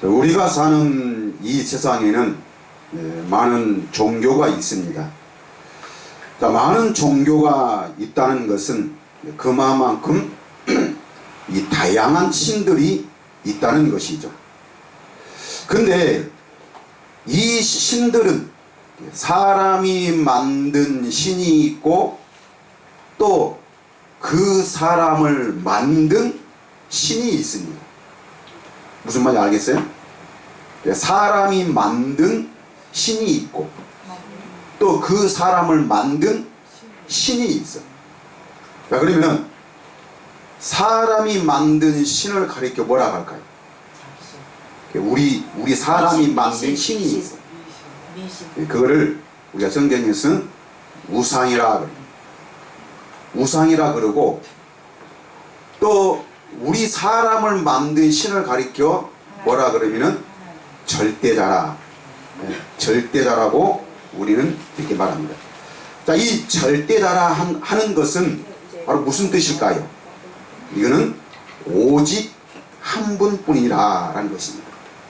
우리가 사는 이 세상에는 많은 종교가 있습니다. 많은 종교가 있다는 것은 그만큼 이 다양한 신들이 있다는 것이죠. 근데 이 신들은 사람이 만든 신이 있고 또 그 사람을 만든 신이 있습니다. 무슨 말인지 알겠어요? 사람이 만든 신이 있고 또 그 사람을 만든 신이 있어. 그러면 사람이 만든 신을 가리켜 뭐라고 할까요? 우리 사람이 만든 신이 있어. 그거를 우리가 성경에서는 우상이라 그래요. 우상이라 그러고, 또 우리 사람을 만든 신을 가리켜 뭐라 그러면은 절대자라. 절대자라고 우리는 이렇게 말합니다. 자, 이 절대자라 하는 것은 바로 무슨 뜻일까요? 이거는 오직 한 분뿐이라 라는 것입니다.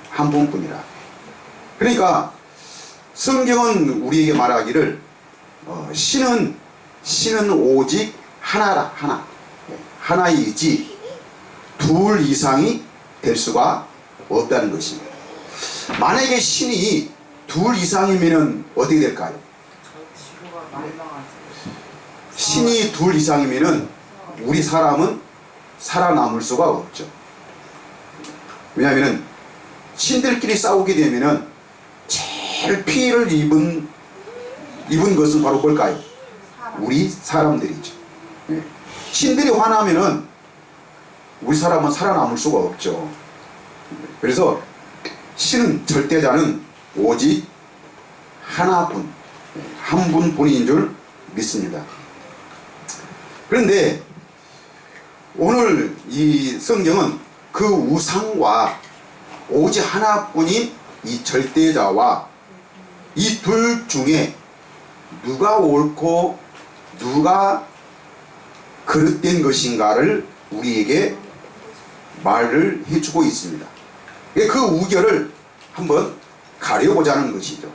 한 분뿐이라. 그러니까 성경은 우리에게 말하기를 신은 오직 하나라. 하나이지 둘 이상이 될 수가 없다는 것입니다. 만약에 신이 둘 이상이면 어떻게 될까요? 신이 둘 이상이면 우리 사람은 살아남을 수가 없죠. 왜냐하면 신들끼리 싸우게 되면 제일 피해를 입은 것은 바로 뭘까요? 우리 사람들이죠. 신들이 화나면은 우리 사람은 살아남을 수가 없죠. 그래서 신은, 절대자는 오직 하나뿐, 한 분뿐인 줄 믿습니다. 그런데 오늘 이 성경은 그 우상과 오직 하나뿐인 이 절대자와 이 둘 중에 누가 옳고 누가 그릇된 것인가를 우리에게 말을 해주고 있습니다. 그 우결을 한번 가려보자는 것이죠.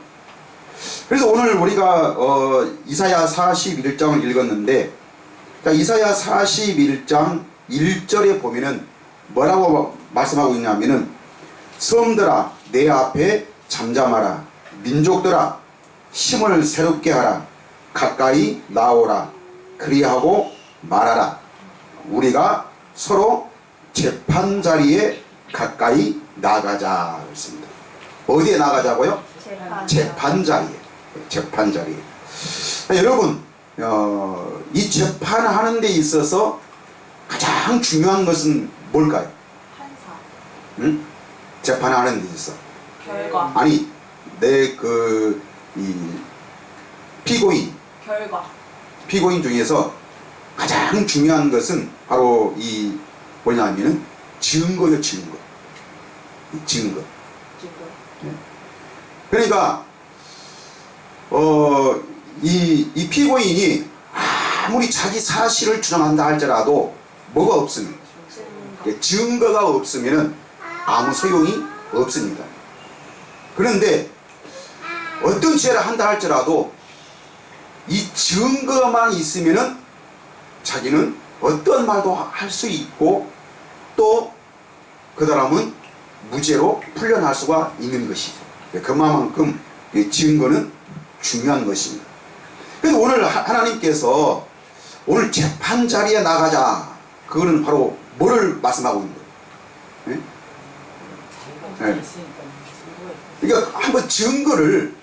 그래서 오늘 우리가 이사야 41장을 읽었는데, 이사야 41장 1절에 보면은 뭐라고 말씀하고 있냐면은, 섬들아 내 앞에 잠잠하라, 민족들아 힘을 새롭게 하라, 가까이 나오라, 그리하고 말하라. 우리가 서로 재판자리에 가까이 나가자 했습니다. 어디에 나가자고요? 재판자리에. 재판자리에. 여러분, 이 재판하는 데 있어서 가장 중요한 것은 뭘까요? 판사. 응? 재판하는 데 있어서. 결과. 아니, 이 피고인. 결과. 피고인 중에서 가장 중요한 것은 바로 이 뭐냐면은 증거요, 증거. 증거. 그러니까 이 피고인이 아무리 자기 사실을 주장한다 할지라도 뭐가 없으면, 증거가 없으면은 아무 소용이 없습니다. 그런데 어떤 죄를 한다 할지라도 이 증거만 있으면은 자기는 어떤 말도 할 수 있고 또 그 사람은 무죄로 풀려날 수가 있는 것이죠. 그만큼 증거는 중요한 것입니다. 그래서 오늘 하나님께서 오늘 재판 자리에 나가자, 그거는 바로 뭐를 말씀하고 있는 거예요? 네? 그러니까 한번 증거를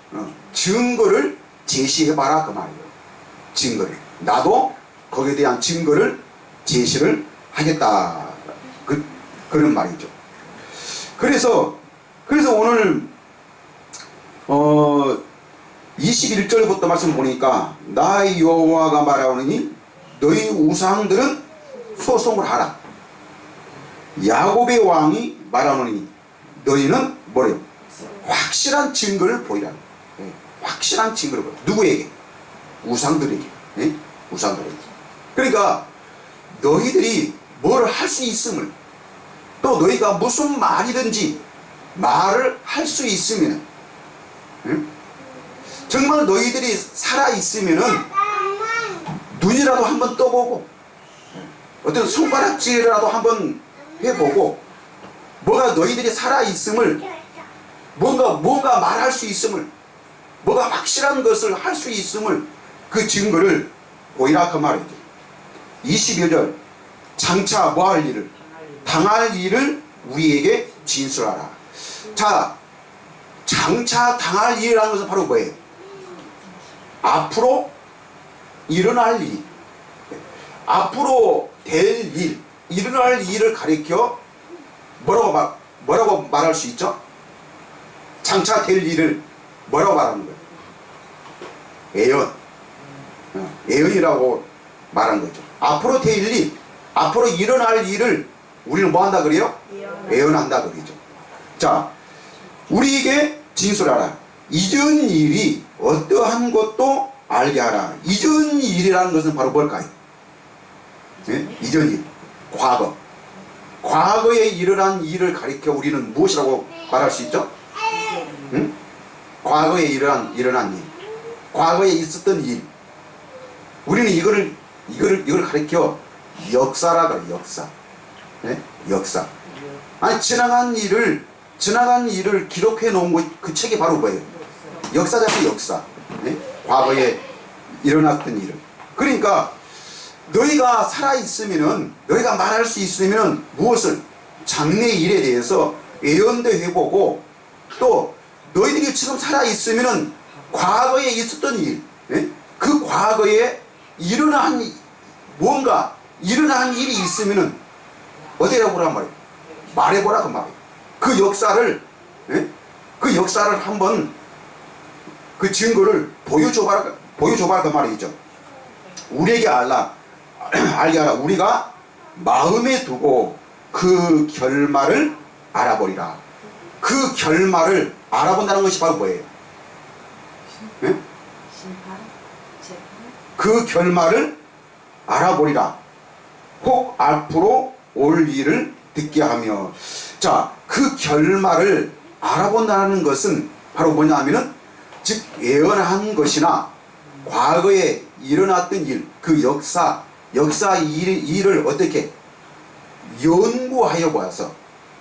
제시해봐라, 그 말이에요. 증거를. 나도 거기에 대한 증거를 제시를 하겠다, 그런 말이죠. 그래서 오늘 21절부터 말씀 보니까, 나 여호와가 말하오니 너희 우상들은 소송을 하라. 야곱의 왕이 말하오니 너희는 뭐래요? 확실한 증거를 보이라. 확실한 증거를 보이라. 누구에게? 우상들에게. 우상들에게. 그러니까 너희들이 뭘 할 수 있음을, 또 너희가 무슨 말이든지 말을 할 수 있으면, 응? 정말 너희들이 살아있으면은 눈이라도 한번 떠보고 어떤 손가락질이라도 한번 해보고 뭐가 너희들이 살아있음을 뭔가 말할 수 있음을 뭐가 확실한 것을 할 수 있음을 그 증거를 보이라 그 말이죠. 21절 장차 뭐 할 일을 당할 일을 우리에게 진술하라. 자, 장차 당할 일이라는 것은 바로 뭐예요? 앞으로 일어날 일, 앞으로 될 일, 일어날 일을 가리켜 뭐라고 말할 수 있죠? 장차 될 일을 뭐라고 말하는 거예요? 예언. 예언이라고 말한 거죠. 앞으로 될 일, 앞으로 일어날 일을 우리는 뭐 한다 그래요? 예언한다 그러죠. 자, 우리에게 진술하라. 이전 일이 어떠한 것도 알게 하라. 이전 일이라는 것은 바로 뭘까요? 네? 이전 일, 과거. 과거에 일어난 일을 가리켜 우리는 무엇이라고 말할 수 있죠? 응? 과거에 일어난 일, 과거에 있었던 일. 우리는 이거를 가리켜 역사라 그래요. 역사. 네? 역사. 아니 지나간 일을 기록해 놓은 그 책이 바로 뭐예요? 역사잖아요. 역사. 네? 과거에 일어났던 일을. 그러니까 너희가 살아있으면은, 너희가 말할 수 있으면 무엇을? 장래 일에 대해서 예언도 해보고, 또 너희들이 지금 살아있으면은 과거에 있었던 일, 네? 그 과거에 일어난 일이 있으면은 어떻게 해보란 말이에요? 말해보라 그 말이에요. 그 역사를, 네? 그 역사를 한번 그 증거를 보여줘봐라 그 말이죠. 우리에게 알게 하라. 우리가 마음에 두고 그 결말을 알아보리라. 그 결말을 알아본다는 것이 바로 뭐예요? 네? 그 결말을 알아보리라. 혹 앞으로 올 일을 듣게 하며. 자, 그 결말을 알아본다는 것은 바로 뭐냐 하면은 즉 예언한 것이나 과거에 일어났던 일, 그 역사 일을 어떻게 연구하여 봐서,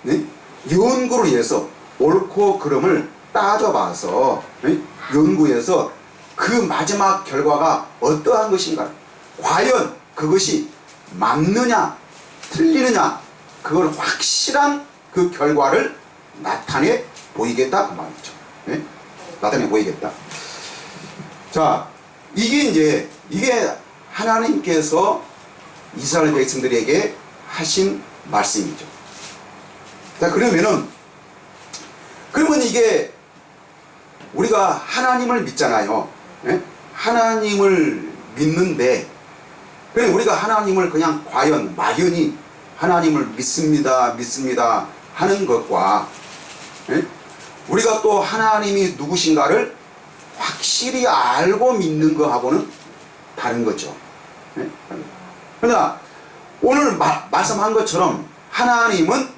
네? 연구를 해서 옳고 그름을 따져봐서, 네? 연구해서 그 마지막 결과가 어떠한 것인가, 과연 그것이 맞느냐 틀리느냐, 그걸 확실한 그 결과를 나타내 보이겠다 그 말이죠. 네? 나타내 보이겠다. 자, 이게 하나님께서 이스라엘 백성들에게 하신 말씀이죠. 자, 그러면 이게 우리가 하나님을 믿잖아요. 네? 하나님을 믿는데, 그냥 우리가 하나님을 그냥 과연 막연히 하나님을 믿습니다 하는 것과, 네? 우리가 또 하나님이 누구신가를 확실히 알고 믿는 것하고는 다른 거죠. 네? 그러나 오늘 말씀한 것처럼 하나님은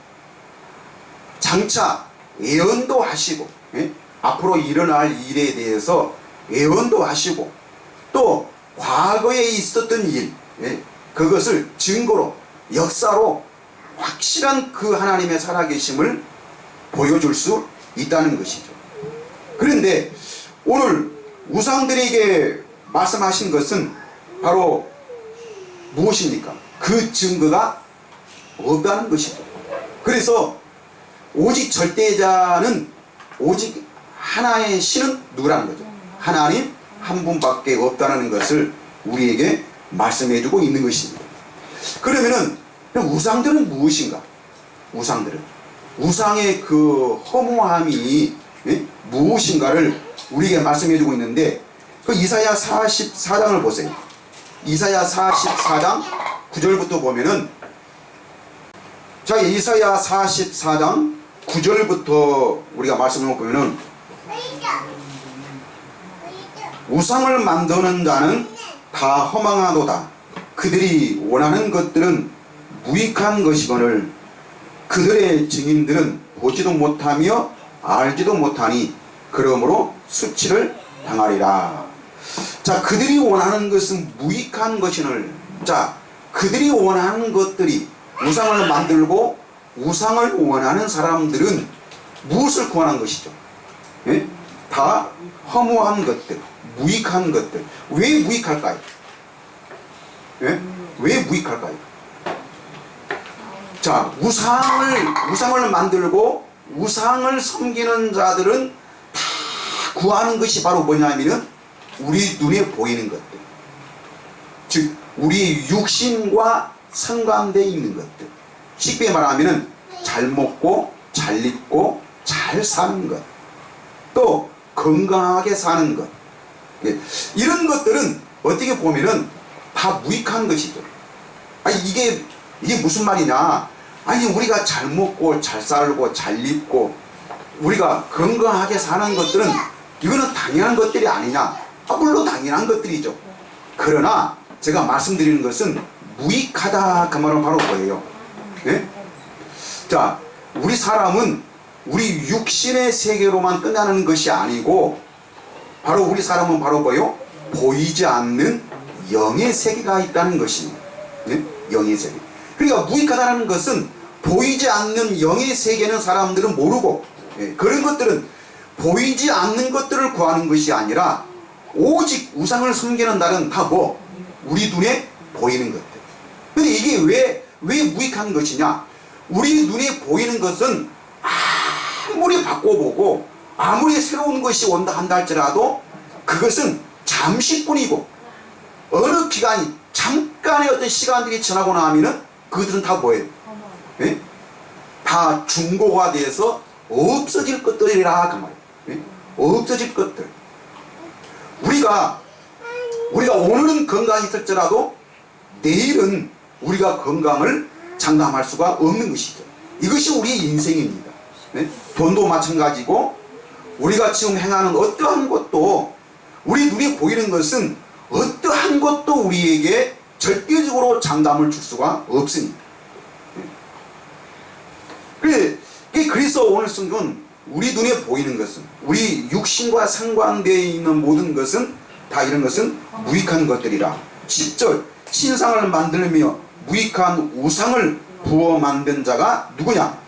장차 예언도 하시고, 예? 앞으로 일어날 일에 대해서 예언도 하시고, 또 과거에 있었던 일, 예? 그것을 증거로, 역사로 확실한 그 하나님의 살아계심을 보여줄 수 있다는 것이죠. 그런데 오늘 우상들에게 말씀하신 것은 바로 무엇입니까? 그 증거가 없다는 것이죠. 그래서 오직 절대자는, 오직 하나의 신은 누구라는 거죠? 하나님 한 분밖에 없다는 것을 우리에게 말씀해주고 있는 것입니다. 그러면은 우상들은 무엇인가? 우상의 그 허무함이, 예? 무엇인가를 우리에게 말씀해주고 있는데, 그 이사야 44장을 보세요. 이사야 44장 9절부터 보면은, 자, 이사야 44장 9절부터 우리가 말씀을 보면은, 우상을 만드는 자는 다 허망하도다. 그들이 원하는 것들은 무익한 것이거늘 그들의 증인들은 보지도 못하며 알지도 못하니 그러므로 수치를 당하리라. 자, 그들이 원하는 것은 무익한 것이늘. 자, 그들이 원하는 것들이 우상을 만들고 우상을 원하는 사람들은 무엇을 구하는 것이죠? 예? 다 허무한 것들, 무익한 것들. 왜 무익할까요? 예? 왜 무익할까요? 자, 우상을 만들고 우상을 섬기는 자들은 다 구하는 것이 바로 뭐냐면은 우리 눈에 보이는 것들. 즉, 우리 육신과 상관되어 있는 것들. 쉽게 말하면은 잘 먹고, 잘 입고, 잘 사는 것. 또, 건강하게 사는 것. 이런 것들은 어떻게 보면은 다 무익한 것이죠. 아니, 이게 무슨 말이냐. 아니, 우리가 잘 먹고, 잘 살고, 잘 입고, 우리가 건강하게 사는 것들은 이거는 당연한 것들이 아니냐. 물론 당연한 것들이죠. 그러나 제가 말씀드리는 것은 무익하다 그 말은 바로 뭐예요? 예? 자, 우리 사람은 우리 육신의 세계로만 끝나는 것이 아니고 바로 우리 사람은 바로 뭐요? 보이지 않는 영의 세계가 있다는 것입니다. 예? 영의 세계. 그러니까 무익하다는 것은 보이지 않는 영의 세계는 사람들은 모르고, 예, 그런 것들은 보이지 않는 것들을 구하는 것이 아니라 오직 우상을 섬기는 날은 다 뭐? 우리 눈에 보이는 것들. 근데 이게 왜 무익한 것이냐? 우리 눈에 보이는 것은 아무리 바꿔보고 아무리 새로운 것이 온다 한다 할지라도 그것은 잠시뿐이고 어느 기간이 잠깐의 어떤 시간들이 지나고 나면은 그것들은 다 뭐예요? 예? 다 중고화돼서 없어질 것들이라 그 말이에요. 예? 없어질 것들. 우리가 오늘은 건강했을지라도 내일은 우리가 건강을 장담할 수가 없는 것이죠. 이것이 우리의 인생입니다. 네? 돈도 마찬가지고 우리가 지금 행하는 어떠한 것도 우리 눈에 보이는 것은 어떠한 것도 우리에게 절대적으로 장담을 줄 수가 없습니다. 그래서 오늘 성경은 우리 눈에 보이는 것은 우리 육신과 상관되어 있는 모든 것은 다 이런 것은 무익한 것들이라. 10절 신상을 만들며 무익한 우상을 부어 만든 자가 누구냐?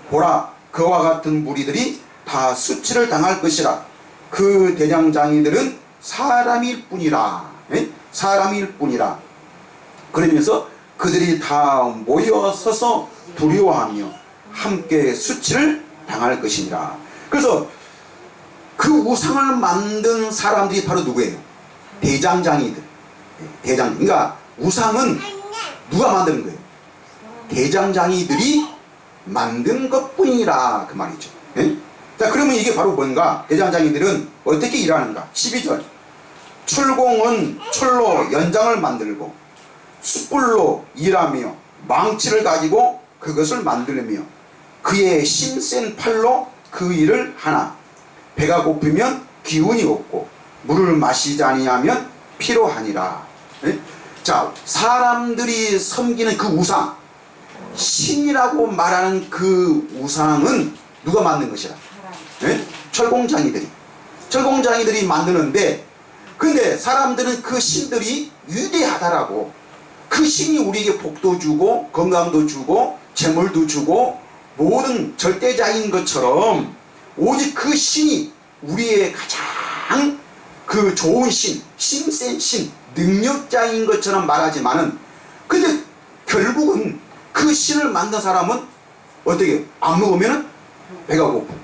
보라, 그와 같은 무리들이 다 수치를 당할 것이라. 그 대장장이들은 사람일 뿐이라. 에? 사람일 뿐이라. 그러면서 그들이 다 모여서서 두려워하며 함께 수치를 당할 것이니라. 그래서 그 우상을 만든 사람들이 바로 누구예요? 대장장이들. 그러니까 우상은 누가 만드는 거예요? 대장장이들이 만든 것뿐이라 그 말이죠. 예? 자, 그러면 이게 바로 뭔가? 대장장이들은 어떻게 일하는가? 12절 철공은 철로 연장을 만들고 숯불로 일하며 망치를 가지고 그것을 만들며 그의 힘센 팔로 그 일을 하나. 배가 고프면 기운이 없고 물을 마시지 아니하면 피로하니라. 예? 자, 사람들이 섬기는 그 우상, 신이라고 말하는 그 우상은 누가 만든 것이라? 예? 철공장이들이 만드는데, 근데 사람들은 그 신들이 위대하다라고, 그 신이 우리에게 복도 주고 건강도 주고 재물도 주고 모든 절대자인 것처럼 오직 그 신이 우리의 가장 그 좋은 신, 힘센 신, 능력자인 것처럼 말하지만은, 근데 결국은 그 신을 만든 사람은 어떻게 안 먹으면 배가 고프고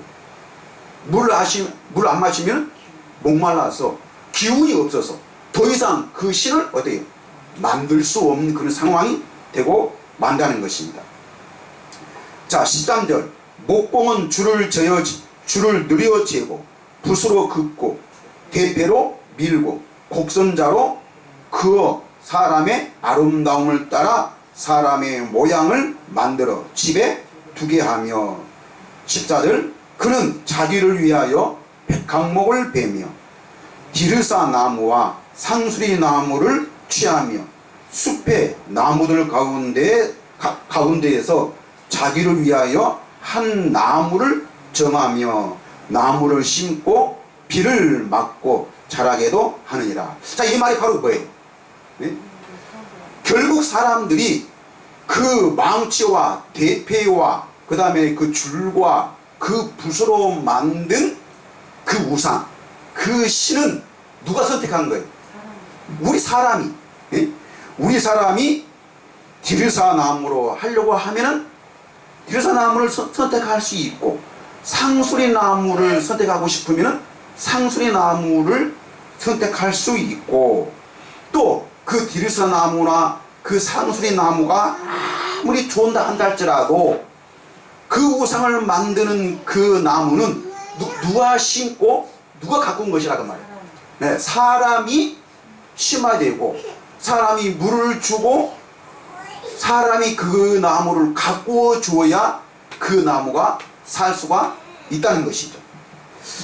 물 안 마시면 목말라서 기운이 없어서 더 이상 그 신을 어떻게 만들 수 없는 그런 상황이 되고 만다는 것입니다. 자, 13절 목공은 줄을 느려 재고 붓으로 긋고 대패로 밀고 곡선자로 그어 사람의 아름다움을 따라 사람의 모양을 만들어 집에 두게 하며. 14절 그는 자기를 위하여 백항목을 베며 디르사 나무와 상수리 나무를 취하며 숲의 나무들 가운데에서 자기를 위하여 한 나무를 정하며 나무를 심고 비를 맞고 자라게도 하느니라. 자, 이 말이 바로 뭐예요? 네? 결국 사람들이 그 망치와 대패와 그 다음에 그 줄과 그 붓으로 만든 그 우상, 그 신은 누가 선택한 거예요? 우리 사람이. 예? 우리 사람이 디르사 나무로 하려고 하면은 디르사 나무를 선택할 수 있고, 상수리 나무를 선택하고 싶으면은 상수리 나무를 선택할 수 있고, 또 그 디르사 나무나 그 상수리 나무가 아무리 좋은다 한다 할지라도 그 우상을 만드는 그 나무는 누가 심고 누가 가꾼 것이라고 말이에요. 네, 사람이 심어야 되고, 사람이 물을 주고, 사람이 그 나무를 가꾸어 주어야 그 나무가 살 수가 있다는 것이죠.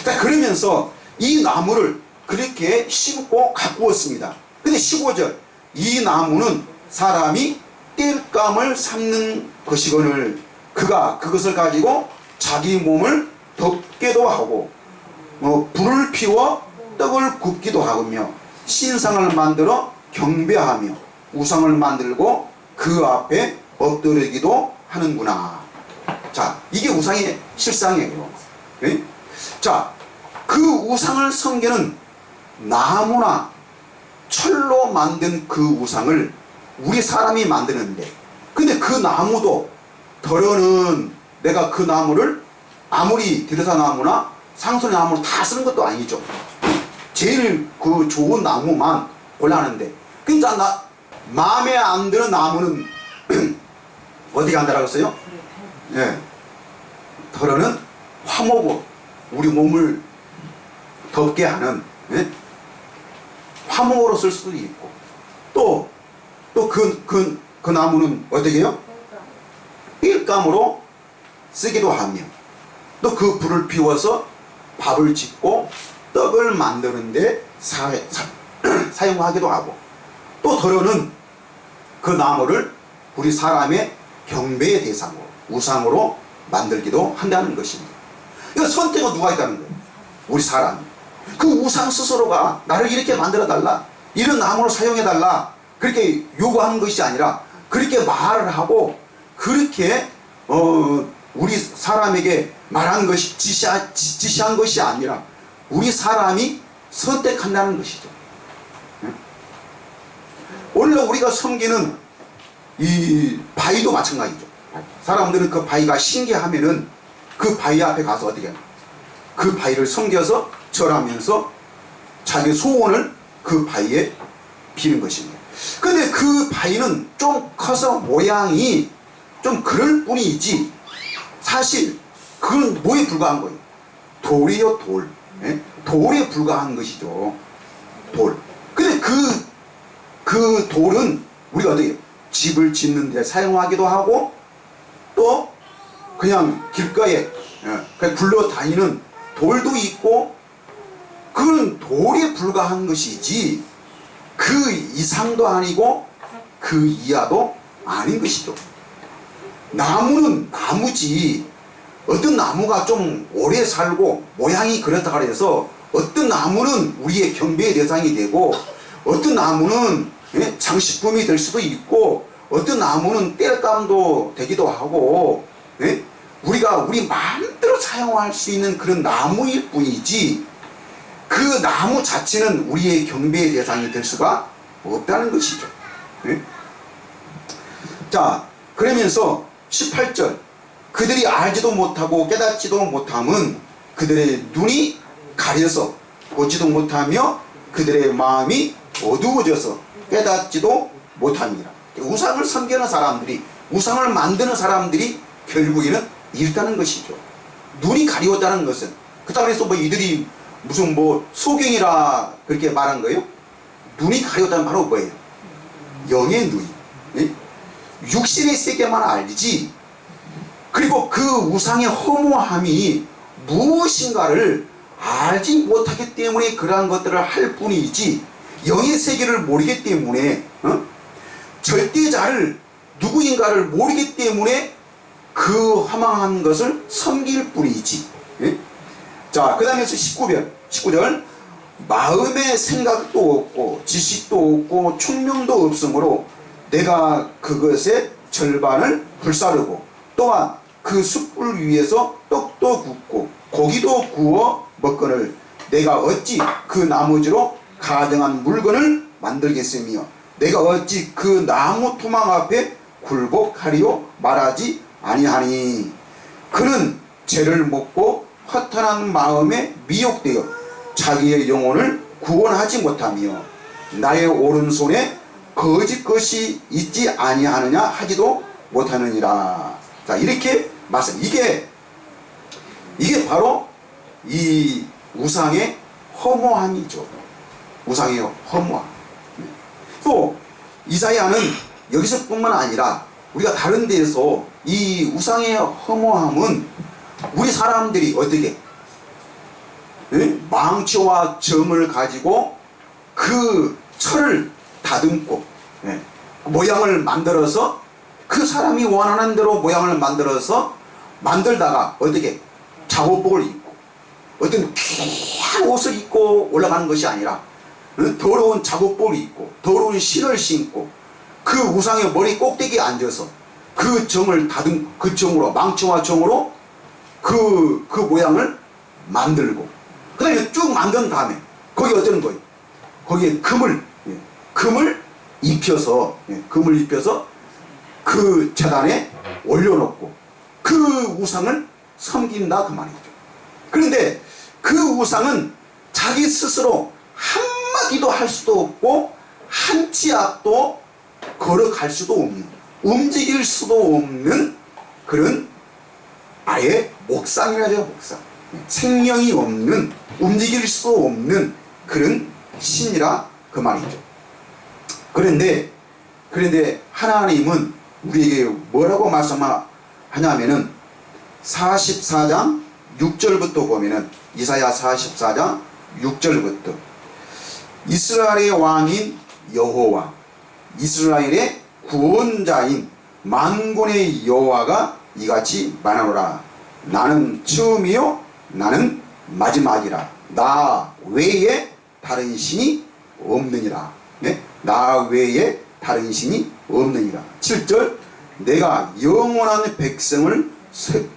자, 그러면서 이 나무를 그렇게 심고 가꾸었습니다. 근데 15절, 이 나무는 사람이 땔감을 삼는 것이거늘 그가 그것을 가지고 자기 몸을 덮게도 하고 불을 피워 떡을 굽기도 하며 신상을 만들어 경배하며 우상을 만들고 그 앞에 엎드리기도 하는구나. 자, 이게 우상의 실상이에요. 네? 자, 그 우상을 섬기는 나무나 철로 만든 그 우상을 우리 사람이 만드는데, 근데 그 나무도 덜어는 내가 그 나무를 아무리 디르사 나무나 상수리 나무를 다 쓰는 것도 아니죠. 제일 그 좋은 나무만 골라하는데, 그러니까 나 마음에 안 드는 나무는 어디 간다라고 했어요? 예. 덜어는 화목으로 우리 몸을 덮게 하는, 예? 화목으로 쓸 수도 있고, 또 그 나무는 어떻게 해요? 일감으로 쓰기도 하며, 또 그 불을 피워서 밥을 짓고 떡을 만드는데 사용하기도 하고, 또 덜어는 그 나무를 우리 사람의 경배의 대상으로, 우상으로 만들기도 한다는 것입니다. 이거 선택은 누가 있다는 거예요? 우리 사람. 그 우상 스스로가 나를 이렇게 만들어달라, 이런 나무를 사용해달라, 그렇게 요구하는 것이 아니라 그렇게 말을 하고 그렇게 우리 사람에게 말한 것이 지시한 것이 아니라 우리 사람이 선택한다는 것이죠. 원래 우리가 섬기는 이 바위도 마찬가지죠. 사람들은 그 바위가 신기하면은 그 바위 앞에 가서 어떻게 해요? 그 바위를 섬겨서 절하면서 자기 소원을 그 바위에 비는 것입니다. 근데 그 바위는 좀 커서 모양이 좀 그럴 뿐이지, 사실 그건 뭐에 불과한 거예요? 돌이요, 돌. 예? 돌에 불과한 것이죠. 돌. 근데 그 돌은 우리가 어떻게 집을 짓는 데 사용하기도 하고, 또 그냥 길가에 그냥 굴러다니는 돌도 있고, 그건 돌에 불과한 것이지 그 이상도 아니고 그 이하도 아닌 것이죠. 나무는 나무지, 어떤 나무가 좀 오래 살고 모양이 그렇다 그래서 어떤 나무는 우리의 경배의 대상이 되고, 어떤 나무는 장식품이 될 수도 있고, 어떤 나무는 땔감도 되기도 하고, 우리가 우리 마음대로 사용할 수 있는 그런 나무일 뿐이지 그 나무 자체는 우리의 경배의 대상이 될 수가 없다는 것이죠. 자, 그러면서 18절, 그들이 알지도 못하고 깨닫지도 못함은 그들의 눈이 가려서 보지도 못하며 그들의 마음이 어두워져서 깨닫지도 못함이라. 우상을 섬기는 사람들이, 우상을 만드는 사람들이 결국에는 이렇다는 것이죠. 눈이 가리웠다는 것은, 그렇다고 해서 뭐 이들이 무슨 뭐 소경이라 그렇게 말한 거예요? 눈이 가리웠다는 바로 뭐예요? 영의 눈이, 육신의 세계만 알지, 그리고 그 우상의 허무함이 무엇인가를 알지 못하기 때문에 그러한 것들을 할 뿐이지, 영의 세계를 모르기 때문에, 절대자를 누구인가를 모르기 때문에 그 허망한 것을 섬길 뿐이지. 예? 자, 그 다음에서 19절 마음의 생각도 없고 지식도 없고 총명도 없으므로 내가 그것의 절반을 불사르고 또한 그 숯불 위에서 떡도 굽고 고기도 구워 먹거늘 내가 어찌 그 나머지로 가증한 물건을 만들겠으며 내가 어찌 그 나무 토막 앞에 굴복하리요 말하지 아니하니 그는 죄를 먹고 허탄한 마음에 미혹되어 자기의 영혼을 구원하지 못하며 나의 오른손에 거짓 것이 있지 아니하느냐 하지도 못하느니라. 자, 이렇게 말씀. 이게 바로 이 우상의 허무함이죠. 우상의 허무함. 또 이사야는 여기서뿐만 아니라 우리가 다른 데에서 이 우상의 허무함은 우리 사람들이 어떻게 망치와 점을 가지고 그 철을 다듬고 모양을 만들어서 그 사람이 원하는 대로 모양을 만들다가 어떻게 작업복을 입고 어떤 귀한 옷을 입고 올라가는 것이 아니라 더러운 작업복을 입고 더러운 신을 신고 그 우상의 머리 꼭대기에 앉아서 그 점을 그 점으로 망치와 점으로 그 모양을 만들고 그 다음에 쭉 만든 다음에 거기 어쩌는 거예요? 거기에 금을 입혀서 그 재단에 올려놓고 그 우상을 섬긴다 그 말이죠. 그런데 그 우상은 자기 스스로 한마디도 할 수도 없고 한 치 앞도 걸어갈 수도 없는 움직일 수도 없는 그런 아예 목상이라죠. 목상. 생명이 없는 움직일 수 없는 그런 신이라 그 말이죠. 그런데 하나님은 우리에게 뭐라고 말씀하냐면은 44장 6절부터 보면은 이사야 44장 6절부터 이스라엘의 왕인 여호와 이스라엘의 구원자인 만군의 여호와가 이같이 말하노라. 나는 처음이요 나는 마지막이라. 나 외에 다른 신이 없느니라. 네? 나 외에 다른 신이 없느니라. 7절 내가 영원한 백성을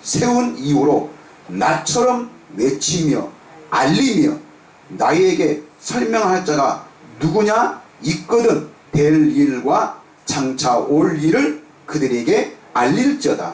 세운 이후로 나처럼 외치며 알리며 나에게 설명할 자가 누구냐 있거든 될 일과 장차 올 일을 그들에게 알릴지어다.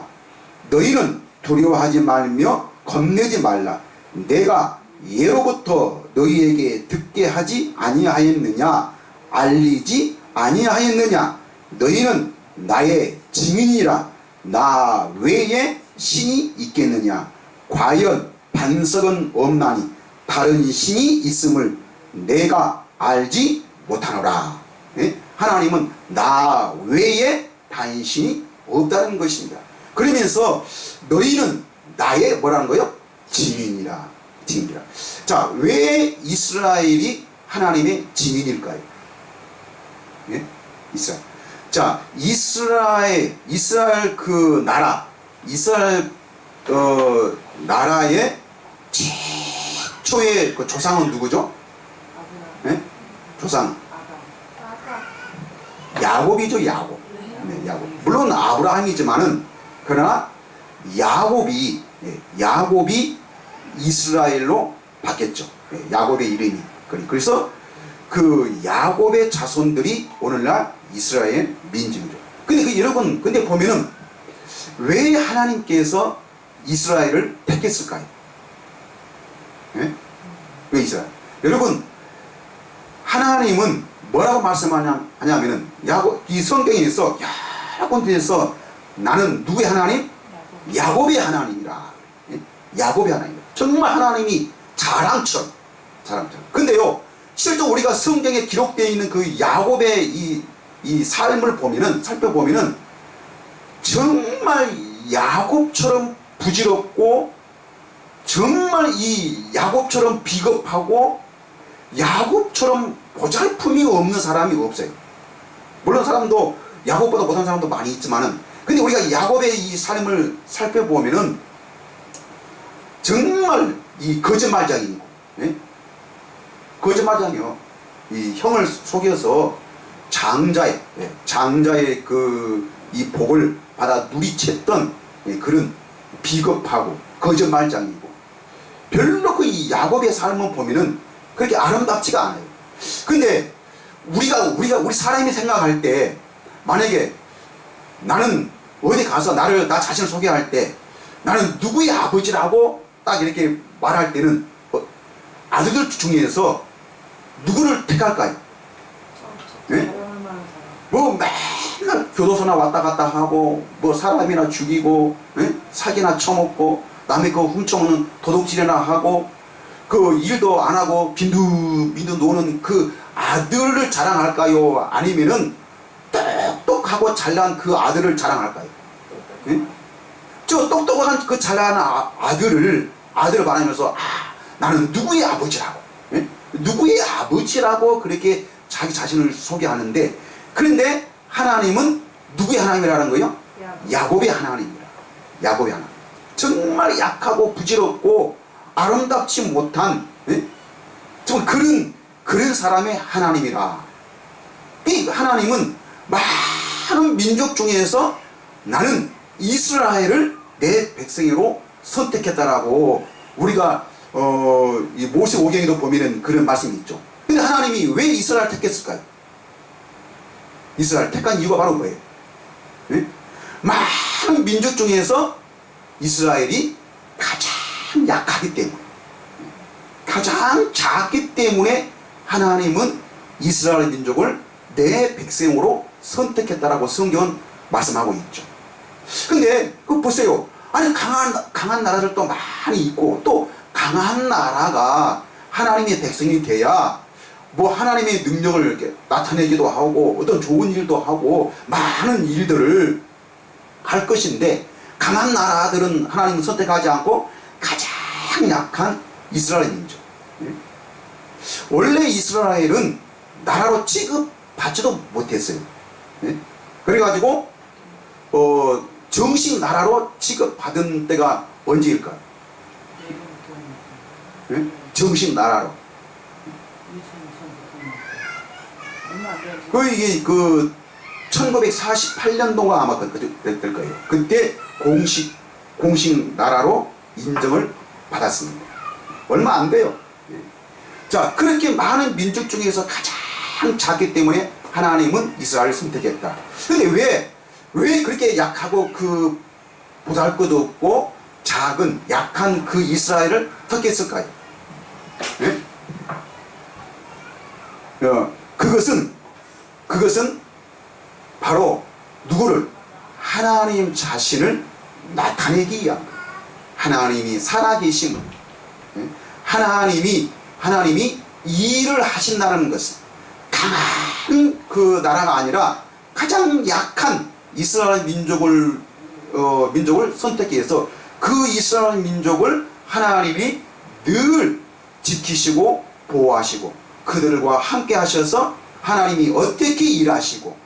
너희는 두려워하지 말며 겁내지 말라. 내가 예로부터 너희에게 듣게 하지 아니하였느냐 알리지 아니하였느냐. 너희는 나의 증인이라. 나 외에 신이 있겠느냐. 과연 반석은 없나니 다른 신이 있음을 내가 알지 못하노라. 네? 하나님은 나 외에 다른 신이 없다는 것입니다. 그러면서 너희는 나의 뭐라는 거요? 증인이라. 증인이라. 자, 왜 이스라엘이 하나님의 증인일까요? 예? 이스라엘. 자, 이스라엘 그 나라, 나라의 최초의 그 조상은 누구죠? 예? 조상. 야곱이죠, 야곱. 네, 야곱. 물론 아브라함이지만은 그러나 야곱이 이스라엘로 바뀌었죠. 야곱의 이름이. 그래서 그 야곱의 자손들이 오늘날 이스라엘 민족이죠. 근데 여러분, 근데 보면은 왜 하나님께서 이스라엘을 택했을까요? 네? 왜 이스라엘? 여러분, 하나님은 뭐라고 말씀하냐면은 이 성경에서 여러 군데에서 나는 누구의 하나님? 야곱의 하나님이라. 야곱의 하나님. 정말 하나님이 자랑처럼. 근데요, 실제 우리가 성경에 기록되어 있는 그 야곱의 이 삶을 살펴보면은 정말 야곱처럼 부질없고 정말 이 야곱처럼 비겁하고 야곱처럼 보잘품이 없는 사람이 없어요. 물론 사람도 야곱보다 못한 사람도 많이 있지만은 근데 우리가 야곱의 이 삶을 살펴보면은 정말 이 거짓말장이고, 예? 거짓말장이요. 이 형을 속여서 장자의 이 복을 받아 누리챘던 그런 비겁하고 거짓말장이고, 별로 그 이 야곱의 삶을 보면은 그렇게 아름답지가 않아요. 근데 우리 사람이 생각할 때, 만약에 나는 어디 가서 나 자신을 소개할 때 나는 누구의 아버지라고 딱 이렇게 말할 때는 아들들 중에서 누구를 택할까요? 네? 뭐 맨날 교도소나 왔다 갔다 하고 뭐 사람이나 죽이고, 네? 사기나 쳐먹고 남의 거 훔쳐오는 도둑질이나 하고 그 일도 안 하고 빈둥빈둥 노는 그 아들을 자랑할까요? 아니면은 똑똑하고 잘난 그 아들을 자랑할까요? 네? 저 똑똑한 그 잘난 아들을 말하면서 나는 누구의 아버지라고, 네? 누구의 아버지라고 그렇게 자기 자신을 소개하는데, 그런데 하나님은 누구의 하나님이라는 거예요? 야곱의 하나님이라. 야곱의 하나님. 정말 약하고 부질없고 아름답지 못한, 예? 정말 그런 사람의 하나님이라. 이 하나님은 많은 민족 중에서 나는 이스라엘을 내 백성으로 선택했다라고 우리가 이 모세오경에도 보면은 그런 말씀이 있죠. 근데 하나님이 왜 이스라엘 택했을까요? 이스라엘 택한 이유가 바로 뭐예요? 네? 많은 민족 중에서 이스라엘이 가장 약하기 때문에, 가장 작기 때문에 하나님은 이스라엘 민족을 내 백성으로 선택했다라고 성경은 말씀하고 있죠. 근데 그거 보세요. 아니 강한 나라들도 많이 있고, 또 강한 나라가 하나님의 백성이 돼야 뭐 하나님의 능력을 이렇게 나타내기도 하고 어떤 좋은 일도 하고 많은 일들을 할 것인데, 강한 나라들은 하나님을 선택하지 않고 가장 약한 이스라엘 민족. 원래 이스라엘은 나라로 취급받지도 못했어요. 그래가지고 정식 나라로 취급받은 때가 언제일까요? 정식 나라로. 이게 1948년도가 아마 그랬을 거예요. 그때 공식 나라로 인정을 받았습니다. 얼마 안 돼요. 자, 그렇게 많은 민족 중에서 가장 작기 때문에 하나님은 이스라엘을 선택했다. 근데 왜 그렇게 약하고 그 보잘것없고 작은 약한 그 이스라엘을 택했을까요? 네? 그것은 바로 누구를? 하나님 자신을 나타내기 위한, 하나님이 살아계심을, 하나님이 일을 하신다는 것은 강한 그 나라가 아니라 가장 약한 이스라엘 민족을 선택해서 그 이스라엘 민족을 하나님이 늘 지키시고 보호하시고 그들과 함께 하셔서 하나님이 어떻게 일하시고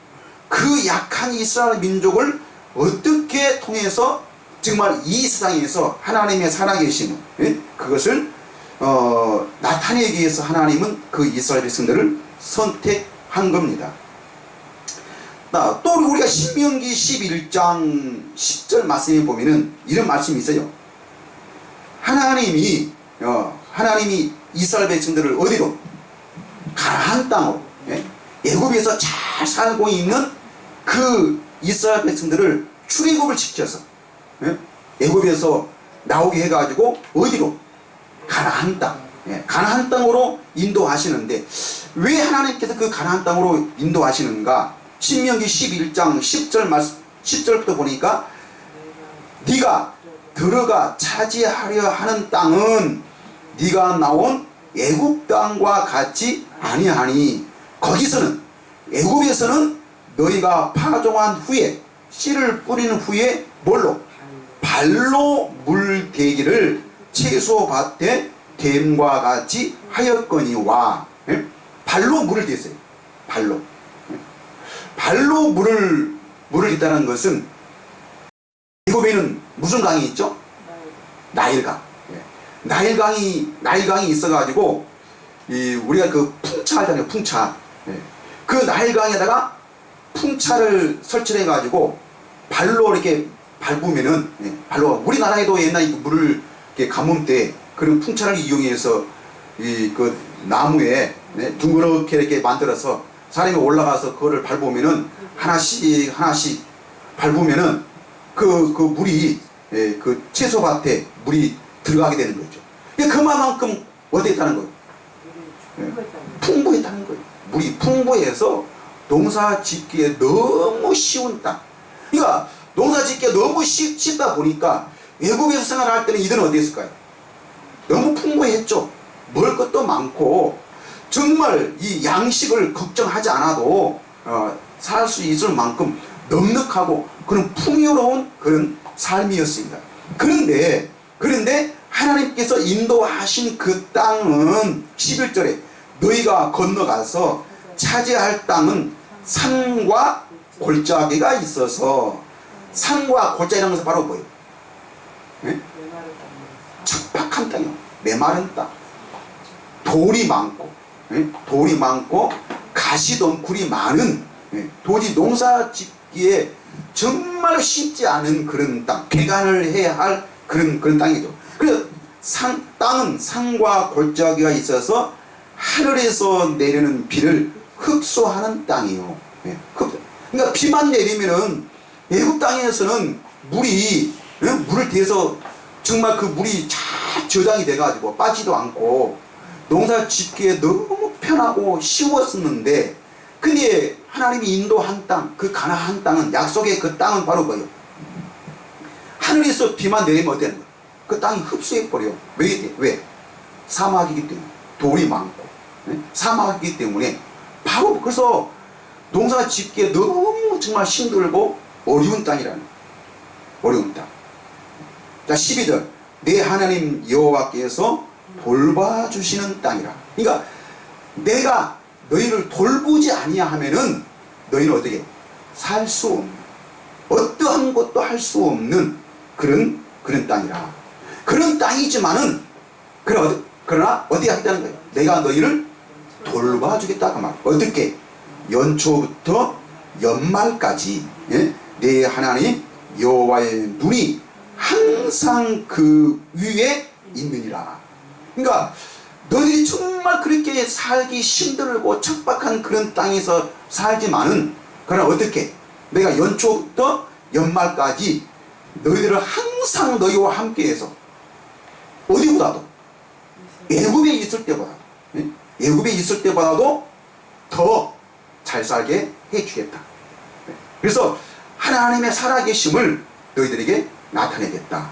그 약한 이스라엘 민족을 어떻게 통해서 정말 이 세상에서 하나님의 살아계심을, 그것을 나타내기 위해서 하나님은 그 이스라엘 백성들을 선택한 겁니다. 또 우리가 신명기 11장 10절 말씀에 보면은 이런 말씀이 있어요. 하나님이 이스라엘 백성들을 어디로? 가나안 땅으로, 애굽에서 잘 살고 있는 그 이스라엘 백성들을 출애굽을 시켜서 애굽에서 나오게 해가지고 어디로? 가나안 땅. 가나안 땅으로 인도하시는데, 왜 하나님께서 그 가나안 땅으로 인도하시는가? 신명기 11장 10절부터 보니까 네가 들어가 차지하려 하는 땅은 네가 나온 애굽 땅과 같이 아니하니, 거기서는 애굽에서는 너희가 파종한 후에 씨를 뿌리는 후에 뭘로? 발로 물대기를 채소밭에 댐과 같이 하였거니와. 발로 물을 댔어요. 발로 물을 댔다는 것은 애굽에는 무슨 강이 있죠? 나일강. 예. 나일강이 있어가지고 우리가 그 풍차 하잖아요. 풍차. 예. 그 나일강에다가 풍차를 설치해 가지고 발로 이렇게 밟으면은, 예, 발로, 우리나라에도 옛날에 물을 이렇게 가뭄 때 그런 풍차를 이용해서 그 나무에, 네, 둥그렇게 이렇게 만들어서 사람이 올라가서 그거를 밟으면은 하나씩 밟으면은 그 물이, 예, 그 채소밭에 물이 들어가게 되는 거죠. 그만큼 어땠다는 거예요? 예, 풍부했다는 거예요. 물이 풍부해서 농사 짓기에 너무 쉬운 땅. 그러니까 농사 짓기에 너무 쉽다 보니까 외국에서 생활할 때는 이들은 어디였을까요? 너무 풍부했죠. 먹을 것도 많고 정말 이 양식을 걱정하지 않아도 살 수 있을 만큼 넉넉하고 그런 풍요로운 그런 삶이었습니다. 그런데 하나님께서 인도하신 그 땅은 11절에 너희가 건너가서 차지할 땅은 산과 골짜기가 있어서, 산과 골짜기라는 것은 바로 뭐예요? 네? 척박한 땅이요. 메마른 땅. 돌이 많고, 네? 돌이 많고 가시덩굴이 많은, 네? 도저히 농사 짓기에 정말 쉽지 않은 그런 땅, 개간을 해야 할 그런 땅이죠. 그래서 땅은 산과 골짜기가 있어서 하늘에서 내리는 비를 흡수하는 땅이요. 예, 그러니까 비만 내리면은 애굽 땅에서는 물을 대서 정말 그 물이 잘 저장이 돼가지고 빠지도 않고 농사 짓기에 너무 편하고 쉬웠었는데, 근데 하나님이 인도한 땅, 그 가나안 땅은, 약속의 그 땅은 바로 뭐예요? 하늘에서 비만 내리면 어때는 거예요? 그 땅이 흡수해버려요. 왜? 사막이기 때문에. 돌이 많고, 네? 사막이기 때문에. 바로 그래서 농사 짓기에 너무 정말 힘들고 어려운 땅이라는 거예요. 어려운 땅. 자, 12절. 내 하나님 여호와께서 돌봐주시는 땅이라. 그러니까 내가 너희를 돌보지 아니하면은 너희는 어떻게 살 수 없는, 어떠한 것도 할 수 없는 그런 땅이라. 그런 땅이지만은 그러나 어떻게 하겠다는 거예요? 내가 너희를 돌봐주겠다 그 말. 어떻게? 연초부터 연말까지, 예? 내 하나님 여호와의 눈이 항상 그 위에 있느니라. 그러니까 너희들이 정말 그렇게 살기 힘들고 척박한 그런 땅에서 살지만은, 그러나 어떻게? 내가 연초부터 연말까지 너희들을 항상 너희와 함께해서 어디보다도 애굽에 있을 때보다도, 애굽에 있을 때보다도 더 잘 살게 해주겠다. 그래서 하나님의 살아계심을 너희들에게 나타내겠다.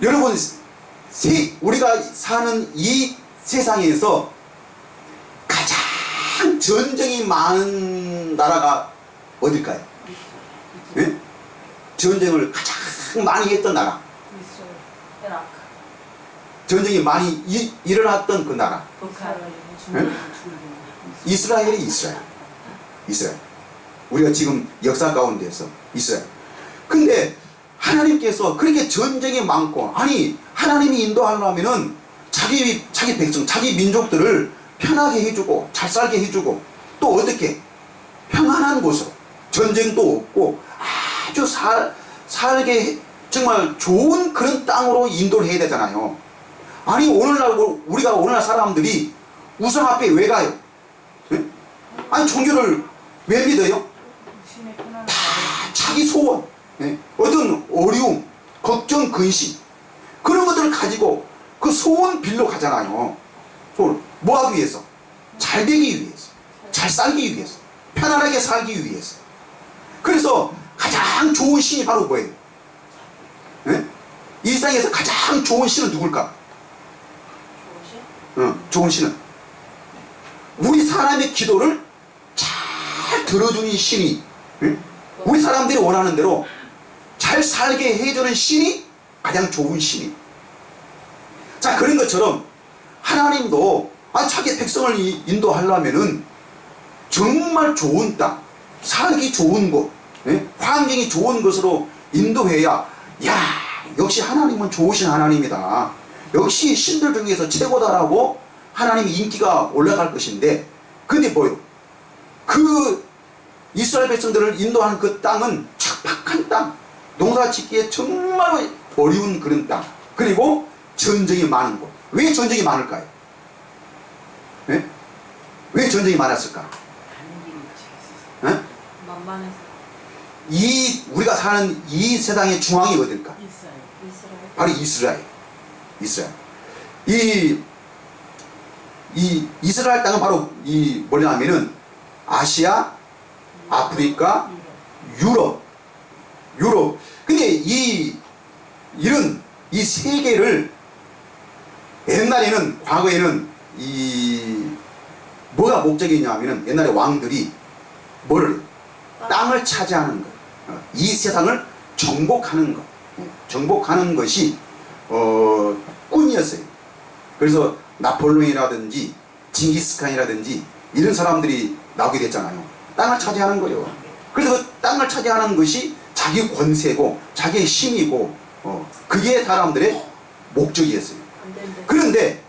여러분, 우리가 사는 이 세상에서 가장 전쟁이 많은 나라가 어딜까요? 네? 전쟁을 가장 많이 했던 나라, 전쟁이 많이 일어났던 그 나라, 네? 이스라엘. 우리가 지금 역사 가운데서 이스라엘. 근데 하나님께서 그렇게 전쟁이 많고, 아니 하나님이 인도하려면은 자기 백성, 자기 민족들을 편하게 해주고 잘 살게 해주고, 또 어떻게 평안한 곳으로, 전쟁도 없고 아주 살게 정말 좋은 그런 땅으로 인도를 해야 되잖아요. 아니 우리가 오늘날 사람들이 우상 앞에 왜 가요? 네? 아니 종교를 왜 믿어요? 다 자기 소원, 네? 어떤 어려움, 걱정, 근심, 그런 것들을 가지고 그 소원 빌러 가잖아요. 소원 뭐 하기 위해서? 잘 되기 위해서, 잘 살기 위해서, 편안하게 살기 위해서. 그래서 가장 좋은 신이 바로 뭐예요? 네? 이 세상에서 가장 좋은 신은 누굴까? 좋은 신은 우리 사람의 기도를 잘 들어주는 신이, 우리 사람들이 원하는 대로 잘 살게 해주는 신이 가장 좋은 신이. 자, 그런 것처럼 하나님도 자기 백성을 인도하려면은 정말 좋은 땅, 살기 좋은 곳, 예? 환경이 좋은 것으로 인도해야 야 역시 하나님은 좋으신 하나님이다. 역시 신들 중에서 최고다라고 하나님의 인기가 올라갈 것인데 근데 뭐요? 그 이스라엘 백성들을 인도하는 그 땅은 척박한 땅, 농사 짓기에 정말 어려운 그런 땅, 그리고 전쟁이 많은 곳. 왜 전쟁이 많을까요? 네? 왜 전쟁이 많았을까? 네? 만만해서. 우리가 사는 이 세상의 중앙이 어딜까? 이스라엘. 바로 이스라엘. 이 이스라엘 땅은 바로 뭐냐면은 아시아, 아프리카, 유럽. 근데 이런 이 세 개를 옛날에는, 과거에는 뭐가 목적이냐면은 옛날에 왕들이 땅을 차지하는 것, 이 세상을 정복하는 것, 정복하는 것이 꿈이었어요. 그래서 나폴레옹이라든지 징기스칸이라든지 이런 사람들이 나오게 됐잖아요. 땅을 차지하는 거예요. 그래서 그 땅을 차지하는 것이 자기 권세고 자기의 힘이고 그게 사람들의 목적이었어요. 그런데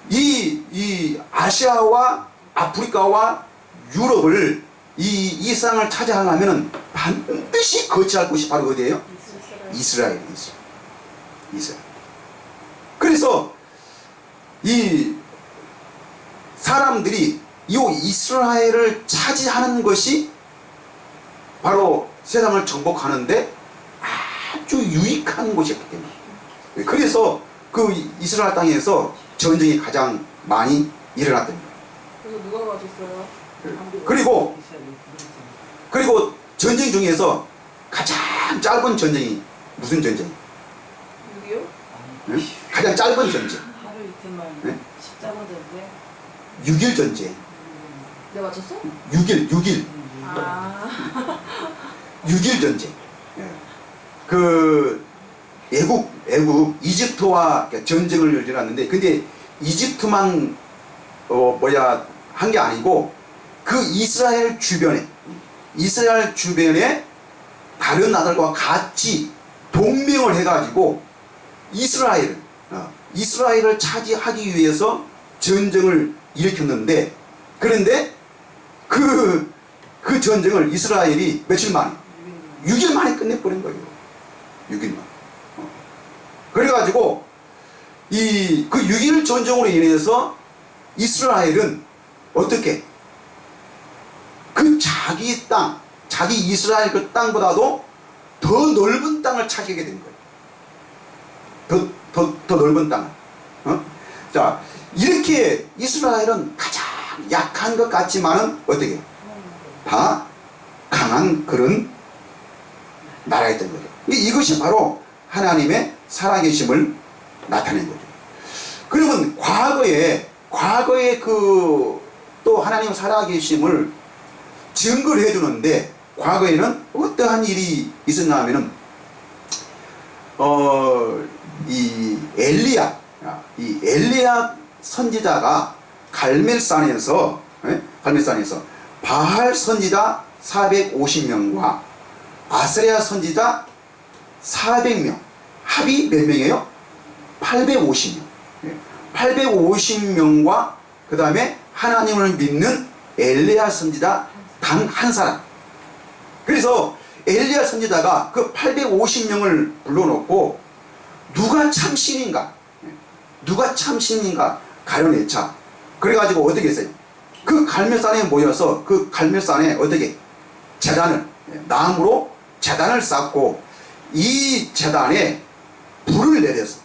이 아시아와 아프리카와 유럽을 이 땅을 차지하려면 반드시 거치할 곳이 바로 어디예요? 이스라엘이죠. 이스라엘. 그래서 이 사람들이 이 이스라엘을 차지하는 것이 바로 세상을 정복하는데 아주 유익한 곳이었기 때문에, 그래서 그 이스라엘 땅에서 전쟁이 가장 많이 일어났던 거예요. 그래서 누가 맞았어요? 그리고 전쟁 중에서 가장 짧은 전쟁이 무슨 전쟁? 6.25? 응? 가장 짧은 전쟁. 하루 이틀만 네? 십자가인데. 6.1 전쟁. 내가 맞췄어? 6.1 아. 6.1 전쟁. 그 애국 이집트와 전쟁을 일어났는데, 근데 이집트만 한 게 아니고 그 이스라엘 주변에 다른 나라들과 같이 동맹을 해가지고 이스라엘을 차지하기 위해서 전쟁을 일으켰는데, 그런데 그 전쟁을 이스라엘이 며칠 만에 6일 만에 끝내버린 거예요. 6일만. 그래가지고 그 6일 전쟁으로 인해서 이스라엘은 어떻게 그 자기 땅, 자기 이스라엘 그 땅보다도 더 넓은 땅을 차지하게 된 거예요. 더 넓은 땅을. 자, 이렇게 이스라엘은 가장 약한 것 같지만은 어떻게 다 강한 그런 나라였던 거죠. 이것이 바로 하나님의 살아계심을 나타낸 거죠. 그러면 과거에 또 하나님 살아계심을 증거를 해주는데, 과거에는 어떠한 일이 있었냐 하면은 이 엘리야 선지자가 갈멜산에서 바알 선지자 450명과 아스레아 선지자 400명, 합이 몇 명이에요? 850명. 850명과 그 다음에 하나님을 믿는 엘리야 선지자 단 한 사람. 그래서 엘리야 선지자가 그 850명을 불러놓고 누가 참신인가 가려내자. 그래가지고 어떻게 했어요? 그 갈멜산에 모여서 그 갈멜산에 어떻게 나무로 제단을 쌓고, 이 제단에 불을 내려서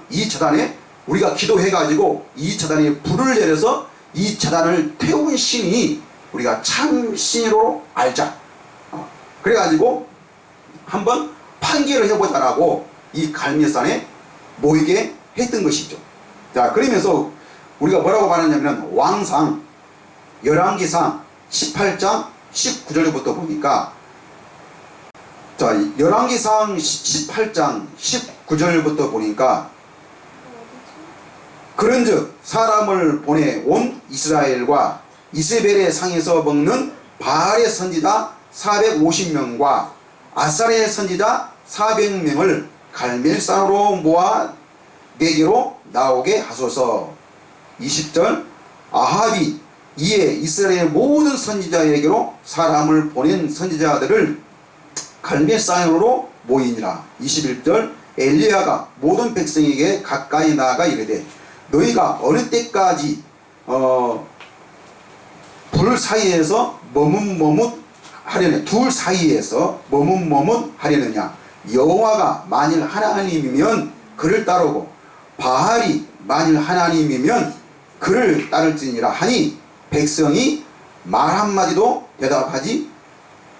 이 제단에 우리가 기도해가지고 이 제단에 불을 내려서 이 제단을 태운 신이 우리가 참신으로 알자. 그래가지고 한번 판결을 해보자라고 이 갈멜산에 모이게 했던 것이죠. 자, 그러면서 우리가 뭐라고 말하냐면 왕상 열왕기상 18장 19절부터 보니까, 자, 열왕기상 18장 19절부터 보니까, 그런즉 사람을 보내 온 이스라엘과 이세벨의 상에서 먹는 바알의 선지자 450명과 아사레 선지자 400명을 갈멜산으로 모아 내게로 나오게 하소서. 20절 아합이 이에 이스라엘 모든 선지자에게로 사람을 보낸 선지자들을 갈멜산으로 모이니라. 21절 엘리야가 모든 백성에게 가까이 나아가 이르되 너희가 어느 때까지 불 사이에서 머뭇머뭇하려냐, 둘 사이에서 머뭇머뭇하려느냐. 여호와가 만일 하나님이면 그를 따르고 바알이 만일 하나님이면 그를 따를지니라 하니 백성이 말 한마디도 대답하지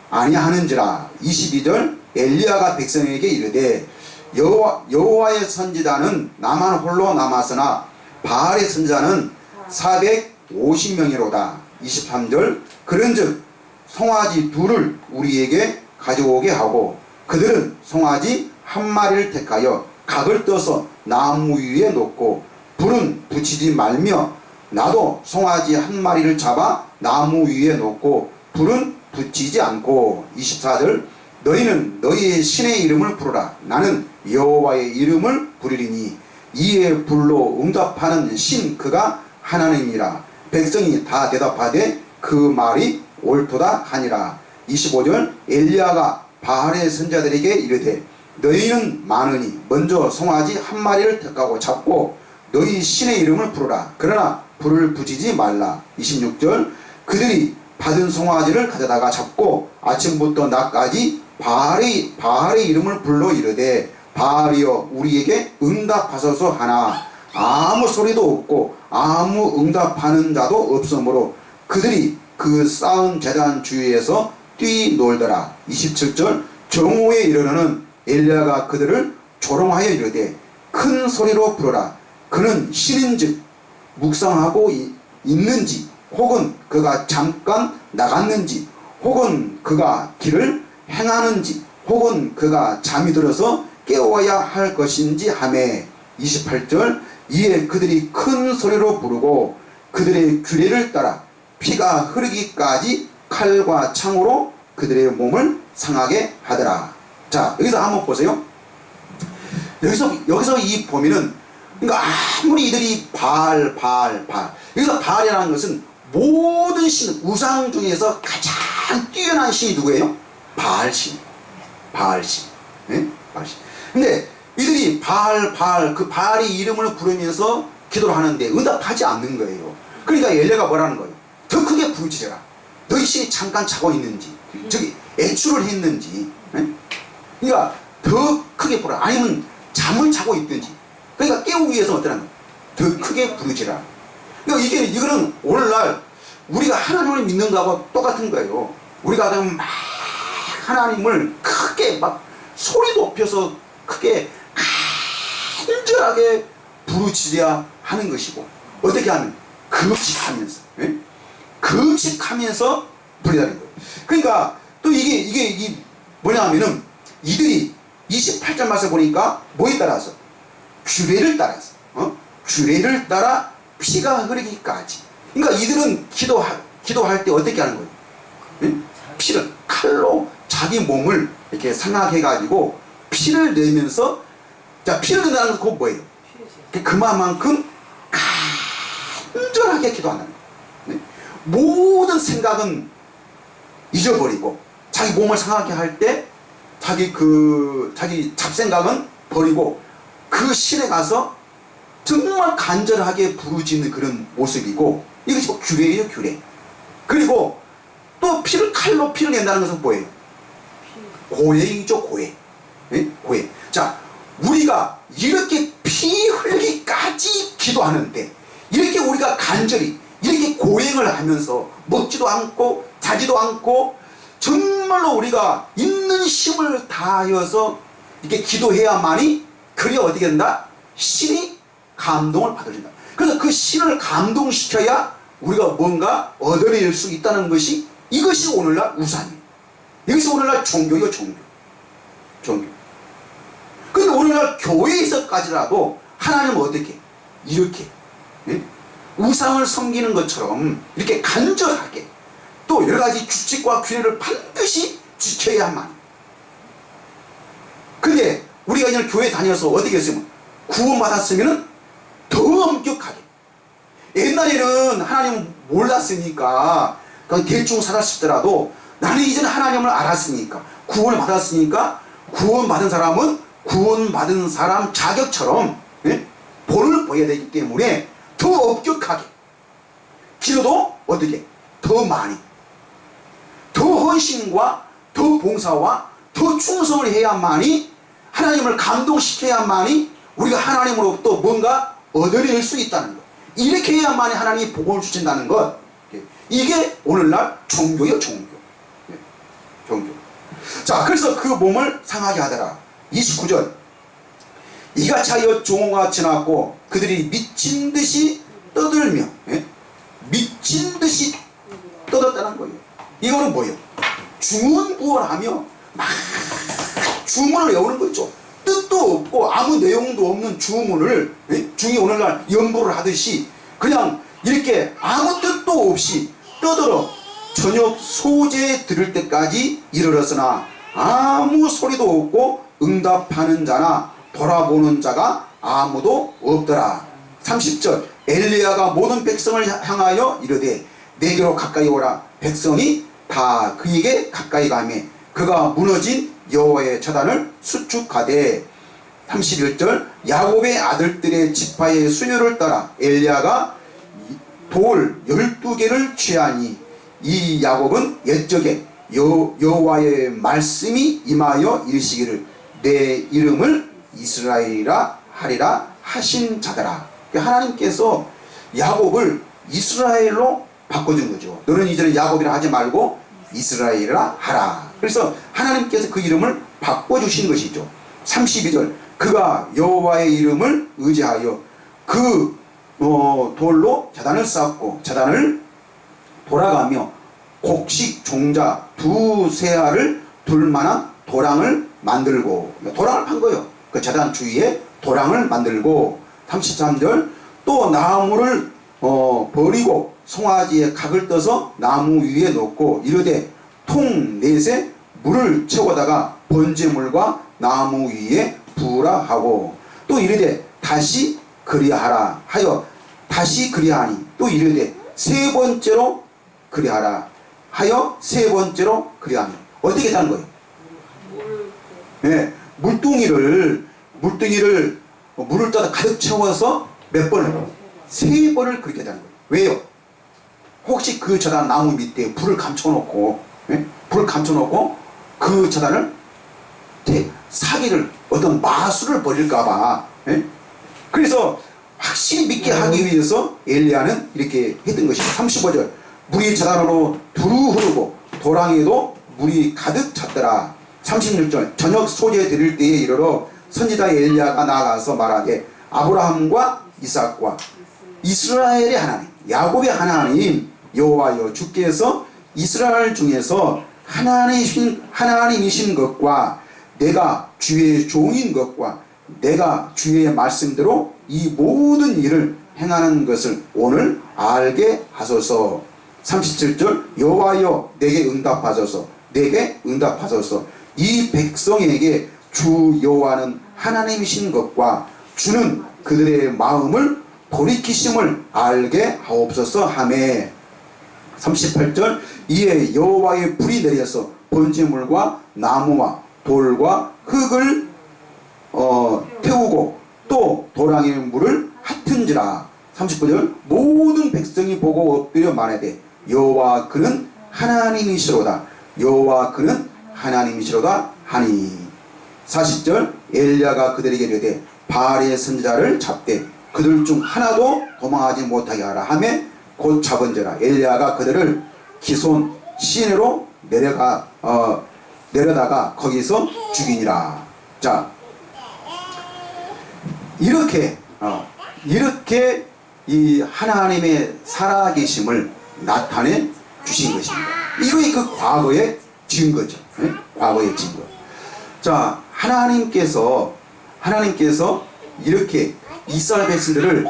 아니하는지라. 22절 엘리야가 백성에게 이르되 여호와의 선지자는 나만 홀로 남았으나 바알의 선지자는 450명이로다. 23절 그런즉 송아지 둘을 우리에게 가져오게 하고 그들은 송아지 한 마리를 택하여 각을 떠서 나무 위에 놓고 불은 붙이지 말며 나도 송아지 한 마리를 잡아 나무 위에 놓고 불은 붙이지 않고. 24절 너희는 너희의 신의 이름을 부르라. 나는 여호와의 이름을 부르리니 이에 불로 응답하는 신 그가 하나님이라. 백성이 다 대답하되 그 말이 옳도다 하니라. 25절 엘리야가 바알의 선자들에게 이르되 너희는 많으니 먼저 송아지 한 마리를 택하고 잡고 너희 신의 이름을 부르라. 그러나 불을 붙이지 말라. 26절 그들이 받은 송아지를 가져다가 잡고 아침부터 낮까지 바알의 이름을 불러 이르되 바알이여 우리에게 응답하소서 하나 아무 소리도 없고 아무 응답하는 자도 없으므로 그들이 그 쌓은 제단 주위에서 뛰놀더라. 27절 정오에 이르러는 엘리야가 그들을 조롱하여 이르되 큰 소리로 부르라. 그는 신인즉 묵상하고 있는지 혹은 그가 잠깐 나갔는지 혹은 그가 길을 행하는지 혹은 그가 잠이 들어서 깨워야 할 것인지 하매. 28절 이에 그들이 큰 소리로 부르고 그들의 규례를 따라 피가 흐르기까지 칼과 창으로 그들의 몸을 상하게 하더라. 자 여기서 한번 보세요. 여기서 이 범위는 그러니까 아무리 이들이 바알 여기서 바알이라는 것은 모든 신 우상 중에서 가장 뛰어난 신이 누구예요? 바알신. 네? 바알신. 근데 이들이 바알 그 바알의 이름을 부르면서 기도를 하는데 응답하지 않는 거예요. 그러니까 엘리야가 뭐라는 거예요? 더 크게 부르짖어라. 너희 신이 잠깐 자고 있는지 저기 애출을 했는지. 네? 그러니까 더 크게 부르라. 아니면 잠을 자고 있든지. 그러니까 깨우기 위해서 어떠라는 거예요? 더 크게 부르짖어라. 그러니까 이거는 오늘날 우리가 하나님을 믿는 거하고 똑같은 거예요. 우리가 막 하나님을 크게 막 소리 높여서 크게 간절하게 부르짖어야 하는 것이고 어떻게 하면 금식하면서 금식하면서 부르다는 거예요. 그러니까 또 이게 뭐냐면은 이들이 28절 말씀 보니까 뭐에 따라서 규례를 따라서 규례를 따라 피가 흐르기까지. 그러니까 이들은 기도할 때 어떻게 하는 거예요? 피를 칼로 자기 몸을 이렇게 상하게 해가지고 피를 내면서 자 피를 낸다는 건 그거 뭐예요? 그만큼 간절하게 기도한다는 거예요. 모든 생각은 잊어버리고 자기 몸을 상하게 할 때 자기 잡생각은 버리고 그 신에 가서 정말 간절하게 부르짖는 그런 모습이고 이것이 규례예요, 규례. 그리고 또 칼로 피를 낸다는 것은 뭐예요? 고해이죠, 고해. 네? 고해. 자, 우리가 이렇게 피 흘리기까지 기도하는데 이렇게 우리가 간절히 이렇게 고행을 하면서 먹지도 않고 자지도 않고 정말로 우리가 있는 힘을 다하여서 이렇게 기도해야만이 그리 어떻게 된다? 신이 감동을 받아준다. 그래서 그 신을 감동시켜야 우리가 뭔가 얻어낼 수 있다는 것이 이것이 오늘날 우상이에요. 이것이 오늘날 종교예요, 종교. 그런데 오늘날 교회에서까지라도 하나님은 어떻게 이렇게 우상을 섬기는 것처럼 이렇게 간절하게 또 여러가지 규칙과 규례를 반드시 반드시 지켜야만. 근데 우리가 이제 교회 다녀서 어떻게 했으면 구원받았으면 더 엄격하게. 옛날에는 하나님 몰랐으니까 그냥 대충 살았을더라도 나는 이제는 하나님을 알았으니까 구원을 받았으니까 구원받은 사람은 구원받은 사람 자격처럼 본을 보여야 되기 때문에 더 엄격하게 기도도 어떻게 더 많이 더 헌신과 더 봉사와 더 충성을 해야만이 하나님을 감동시켜야만이 우리가 하나님으로부터 뭔가 얻어낼 수 있다는 것. 이렇게 해야만이 하나님이 복을 주신다는 것. 이게 오늘날 종교예요. 종교. 종교. 자, 그래서 그 몸을 상하게 하더라. 29절. 이같이 하여 종호가 지났고 그들이 미친 듯이 떠들며 미친 듯이 떠들었다는 거예요. 이거는 뭐예요? 중언부언하며 막 주문을 외우는 거죠. 뜻도 없고 아무 내용도 없는 주문을 중이 오늘날 연부를 하듯이 그냥 이렇게 아무 뜻도 없이 떠들어 저녁 소재에 들을 때까지 이르렀으나 아무 소리도 없고 응답하는 자나 돌아보는 자가 아무도 없더라. 30절. 엘리야가 모든 백성을 향하여 이르되 내게로 가까이 오라. 백성이 다 그에게 가까이 가매 그가 무너진 여호와의 처단을 수축하되 31절. 야곱의 아들들의 지파의 수요를 따라 엘리야가 돌 12개를 취하니 이 야곱은 옛적에 여호와의 말씀이 임하여 이르시기를 내 이름을 이스라엘이라 하리라 하신 자더라. 하나님께서 야곱을 이스라엘로 바꿔준 거죠. 너는 이제는 야곱이라 하지 말고 이스라엘이라 하라. 그래서 하나님께서 그 이름을 바꿔주신 것이죠. 32절. 그가 여호와의 이름을 의지하여 그 돌로 제단을 쌓고 제단을 돌아가며 곡식 종자 두세 알을 둘 만한 도랑을 만들고 도랑을 판 거예요. 그 제단 주위에 도랑을 만들고 33절. 또 나무를 버리고 송아지에 각을 떠서 나무 위에 놓고 이르되 통 넷에 물을 채워다가 번제물과 나무 위에 부으라 하고 또 이르되 다시 그리하라 하여 다시 그리하니 또 이르되 세 번째로 그리하라 하여 세 번째로 그리하니 어떻게 하는 거예요? 네, 물동이를 물을 떠다 가득 채워서 몇 번을? 세 번을 그렇게 하는 거예요. 왜요? 혹시 그 저단 나무 밑에 불을 감춰놓고 불을 감춰놓고 그 저단을 사기를 어떤 마술을 벌일까봐 그래서 확실히 믿게 하기 위해서 엘리야는 이렇게 했던 것이죠. 35절. 물이 저단으로 두루 흐르고 도랑에도 물이 가득 찼더라. 36절. 저녁 소재 드릴 때에 이르러 선지자 엘리야가 나아가서 말하되 아브라함과 이삭과 이스라엘의 하나님 야곱의 하나님 여호와여 주께서 이스라엘 중에서 하나님이신 것과 내가 주의 종인 것과 내가 주의 말씀대로 이 모든 일을 행하는 것을 오늘 알게 하소서. 37절. 여호와여 내게 응답하소서. 내게 응답하소서. 이 백성에게 주 여호와는 하나님이신 것과 주는 그들의 마음을 돌이키심을 알게 하옵소서 하매 38절. 이에 여호와의 불이 내려서 번제물과 나무와 돌과 흙을 태우고 또 도랑의 물을 핫은지라. 39절. 모든 백성이 보고 엎드려 말하되 여호와 그는 하나님이시로다. 여호와 그는 하나님이시로다 하니. 40절. 엘리야가 그들에게 이르되 바알의 선지자를 잡되 그들 중 하나도 도망하지 못하게 하라 하매 곧 잡은지라. 엘리야가 그들을 기손 시내로 내려다가 거기서 죽이니라. 자, 이렇게 이 하나님의 살아계심을 나타내 주신 것입니다. 이거의 그 과거의 증거죠. 과거의 증거. 자, 하나님께서 이렇게 이스라엘 백성들을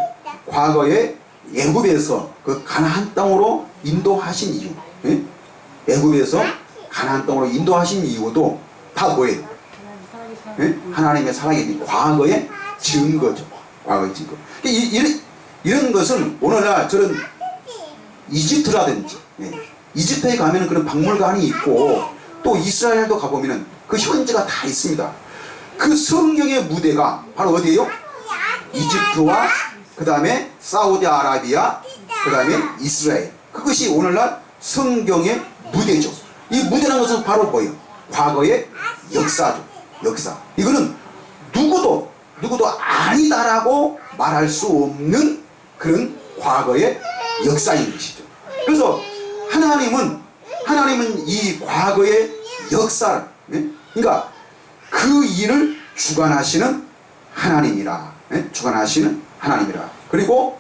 과거에 애굽에서 그 가나안 땅으로 인도하신 이유, 애굽에서 가나안 땅으로 인도하신 이유도 다 뭐예요? 예? 하나님의 살아계신 과거의 증거죠. 과거의 증거. 이런 것은 오늘날 저런 이집트라든지, 예. 이집트에 가면은 그런 박물관이 있고, 또 이스라엘도 가보면은 그 현지가 다 있습니다. 그 성경의 무대가 바로 어디예요? 이집트와 그 다음에 사우디아라비아, 그 다음에 이스라엘. 그것이 오늘날 성경의 무대죠. 이 무대라는 것은 바로 뭐예요? 과거의 역사죠. 역사. 이거는 누구도 아니다라고 말할 수 없는 그런 과거의 역사인 것이죠. 그래서 하나님은 이 과거의 역사를, 그러니까 그 일을 주관하시는 하나님이라. 주관하시는 하나님이라. 그리고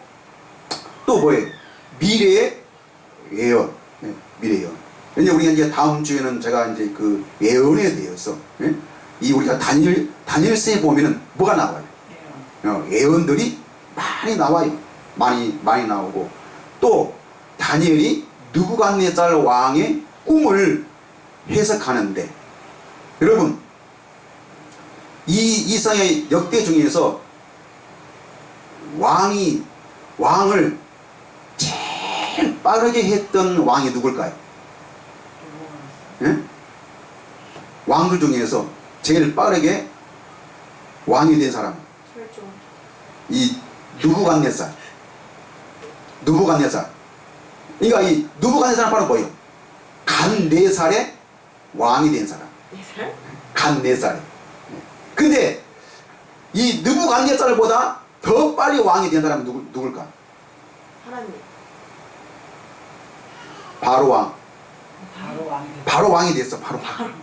또 뭐예요? 미래의 예언. 미래의 예언. 왜냐면 우리가 이제 다음 주에는 제가 이제 그 예언에 대해서, 이 우리가 다니엘서에 보면은 뭐가 나와요? 예언들이 많이 나와요. 많이 나오고, 또 다니엘이 느부갓네살 왕의 꿈을 해석하는데, 여러분 이 이상의 역대 중에서 왕을 제일 빠르게 했던 왕이 누굴까요? 예? 왕들 중에서 제일 빠르게 왕이 된 사람, 이 느부갓네살. 그러니까 이 느부갓네살은 바로 뭐예요? 간 4살에 왕이 된 사람. 4살? 간 4살에. 근데 이 느부갓네살보다 더 빨리 왕이 된 사람은 누굴까? 하나님. 바로 왕이 됐어. 바로 왕.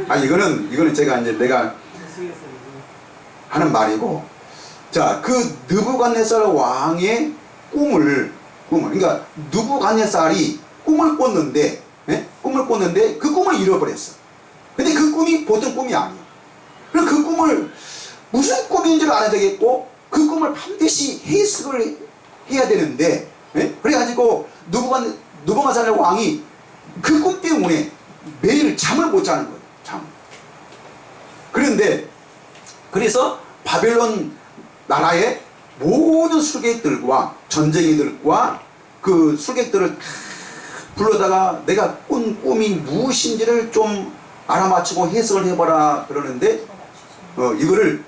아, 이거는 제가 이제 내가 하는 말이고, 자, 그 느부갓네살 왕의 꿈을 그러니까 느부갓네살이 꿈을 꿨는데, 그 꿈을 잃어버렸어. 근데 그 꿈이 보통 꿈이 아니야. 그럼 그 꿈을 무슨 꿈인지를 알아야 되겠고, 그 꿈을 반드시 해석을 해야 되는데, 그래가지고 느부갓네살 왕이 그 꿈 때문에 매일 잠을 못 자는 거예요. 그래서 바벨론 나라의 모든 술객들과 전쟁이들과 그 술객들을 다 불러다가 내가 꾼 꿈이 무엇인지를 좀 알아맞히고 해석을 해봐라 그러는데, 이거를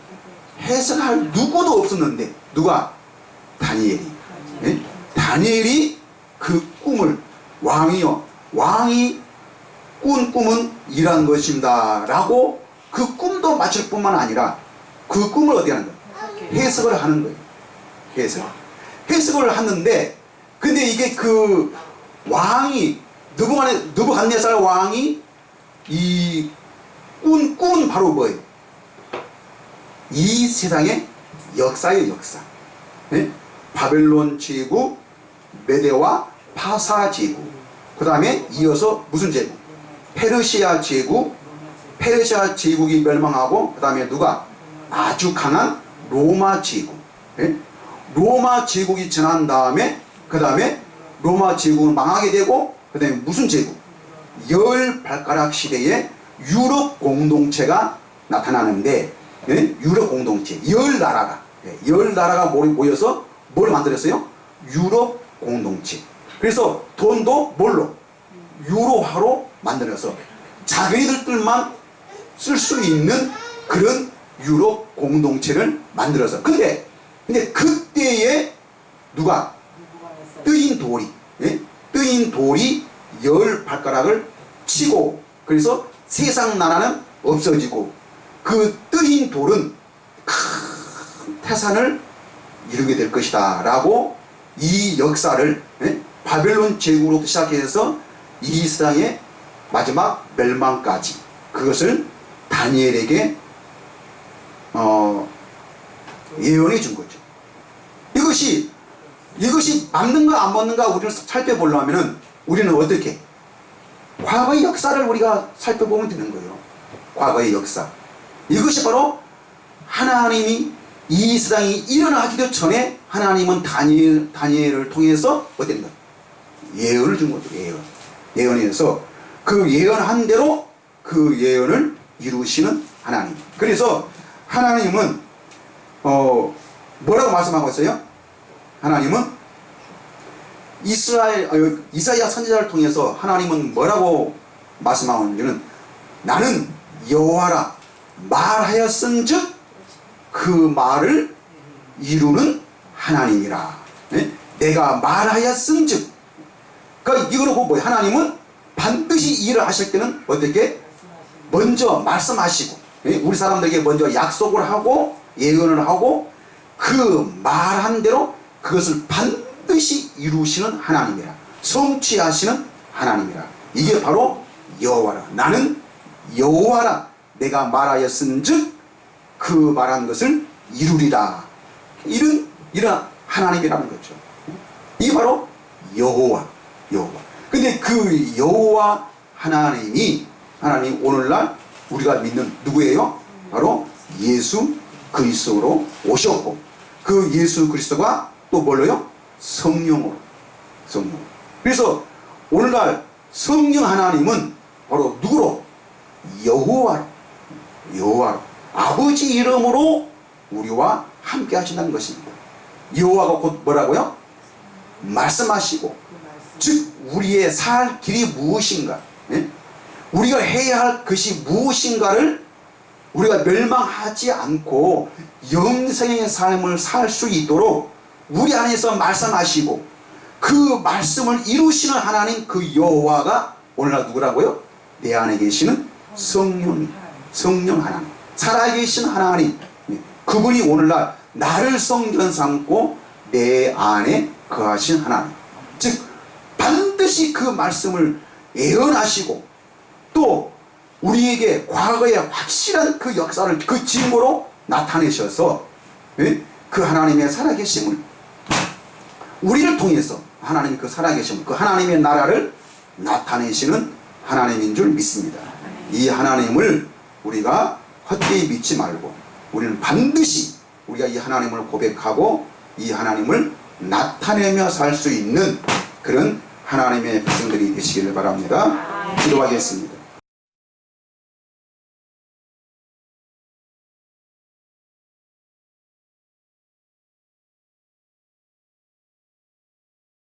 해석할 누구도 없었는데, 누가? 다니엘이. 다니엘이 그 꿈을, 왕이 꾼 꿈은 이러한 것입니다 라고 그 꿈도 맞출 뿐만 아니라 그 꿈을 어디 하는 거예요? 해석을 하는 거예요. 해석을 하는데, 근데 이게 그 왕이, 느부갓네살 왕이 이 꿈은 바로 뭐예요? 이 세상의 역사예요. 역사. 바벨론 제국, 메대와 파사 제국, 그 다음에 이어서 무슨 제국? 페르시아 제국이 멸망하고, 그 다음에 누가? 아주 강한 로마 제국. 로마 제국이 지난 다음에, 그 다음에 로마 제국은 망하게 되고, 그 다음에 무슨 제국? 10발가락 시대에 유럽 공동체가 나타나는데, 유럽 공동체, 10나라가 모여서 뭘 만들었어요? 유럽 공동체. 그래서 돈도 뭘로? 유로화로 만들어서 자기들만 쓸 수 있는 그런 유럽 공동체를 만들어서, 근데 그때에 누가? 뜨인 돌이 10발가락을 치고, 그래서 세상 나라는 없어지고, 그 뜨인 돌은 큰 태산을 이루게 될 것이다 라고, 이 역사를 바벨론 제국으로부터 시작해서 이 세상의 마지막 멸망까지, 그것을 다니엘에게 예언해 준 거죠. 이것이 맞는가 안 맞는가 우리를 살펴보려면은 우리는 어떻게? 과거의 역사를 우리가 살펴보면 되는 거예요. 과거의 역사. 이것이 바로 하나님이 이 세상이 일어나기도 전에 하나님은 다니엘을 통해서 어떤 것? 예언을 준 거죠. 예언. 예언해서 그 예언한 대로 그 예언을 이루시는 하나님. 그래서 하나님은 뭐라고 말씀하고 있어요? 하나님은 이사야 선지자를 통해서 하나님은 뭐라고 말씀하는지는 나는 여호와라 말하였은즉 그 말을 이루는 하나님이라. 네? 내가 말하였은즉. 그러니까 이거는 뭐예요? 하나님은 반드시 일을 하실 때는 어떻게? 먼저 말씀하시고, 네? 우리 사람들에게 먼저 약속을 하고 예언을 하고 그 말한 대로 그것을 반드시 이루시는 하나님이라. 성취하시는 하나님이라. 이게 바로 여호와라. 나는 여호와라 내가 말하였은즉 그 말한 것을 이루리라. 이런 하나님이라는 거죠. 이게 바로 여호와. 근데 그 여호와 하나님 오늘날 우리가 믿는 누구예요? 바로 예수 그리스도로 오셨고, 그 예수 그리스도가 또 뭘로요? 성령. 그래서 오늘날 성령 하나님은 바로 누구로? 여호와로 아버지 이름으로 우리와 함께 하신다는 것입니다. 여호와가 곧 뭐라고요? 말씀하시고, 즉 우리의 살 길이 무엇인가, 예? 우리가 해야 할 것이 무엇인가를 우리가 멸망하지 않고 영생의 삶을 살 수 있도록 우리 안에서 말씀하시고 그 말씀을 이루시는 하나님, 그 여호와가 오늘날 누구라고요? 내 안에 계시는 성령 하나님, 살아계신 하나님, 그분이 오늘날 나를 성전 삼고 내 안에 거하신 하나님. 즉 반드시 그 말씀을 예언하시고 또 우리에게 과거의 확실한 그 역사를 그 증거로 나타내셔서 그 하나님의 살아계심을 우리를 통해서 하나님이 그 살아계심을, 그 하나님의 나라를 나타내시는 하나님인 줄 믿습니다. 이 하나님을 우리가 헛되이 믿지 말고 우리는 반드시 우리가 이 하나님을 고백하고 이 하나님을 나타내며 살 수 있는 그런 하나님의 백성들이 되시기를 바랍니다. 기도하겠습니다.